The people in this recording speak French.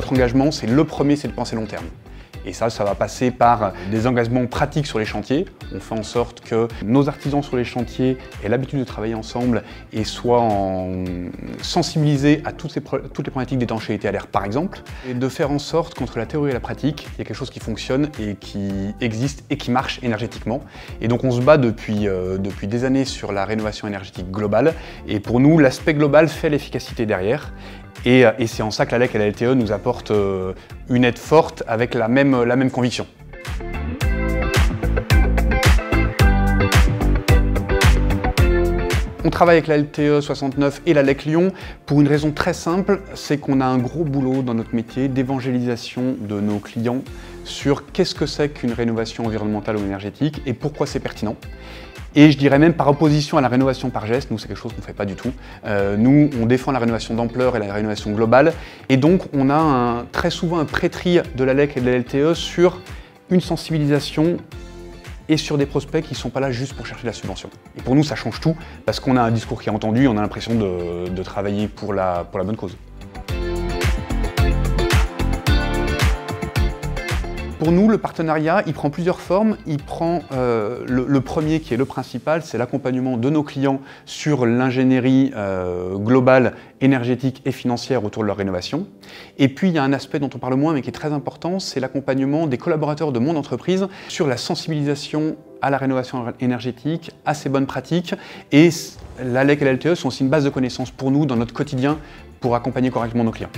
notre engagement, c'est le premier, c'est de penser long terme. Et ça va passer par des engagements pratiques sur les chantiers. On fait en sorte que nos artisans sur les chantiers aient l'habitude de travailler ensemble et soient sensibilisés à toutes les problématiques d'étanchéité à l'air, par exemple. Et de faire en sorte qu'entre la théorie et la pratique, il y a quelque chose qui fonctionne et qui existe et qui marche énergétiquement. Et donc on se bat depuis des années sur la rénovation énergétique globale. Et pour nous, l'aspect global fait l'efficacité derrière. Et c'est en ça que la LEC et la LTE nous apportent une aide forte avec la même conviction. On travaille avec la LTE 69 et la LEC Lyon pour une raison très simple, c'est qu'on a un gros boulot dans notre métier d'évangélisation de nos clients sur qu'est-ce que c'est qu'une rénovation environnementale ou énergétique et pourquoi c'est pertinent. Et je dirais même par opposition à la rénovation par geste, nous c'est quelque chose qu'on ne fait pas du tout. Nous, on défend la rénovation d'ampleur et la rénovation globale. Et donc on a très souvent un pré-tri de la LEC et de la LTE sur une sensibilisation et sur des prospects qui ne sont pas là juste pour chercher la subvention. Et pour nous, ça change tout, parce qu'on a un discours qui est entendu, on a l'impression de travailler pour la bonne cause. Pour nous, le partenariat, il prend plusieurs formes. Il prend le premier, qui est le principal, c'est l'accompagnement de nos clients sur l'ingénierie globale, énergétique et financière autour de leur rénovation. Et puis, il y a un aspect dont on parle moins, mais qui est très important, c'est l'accompagnement des collaborateurs de mon entreprise sur la sensibilisation à la rénovation énergétique, à ces bonnes pratiques. Et la LEC et la LTE sont aussi une base de connaissances pour nous dans notre quotidien pour accompagner correctement nos clients.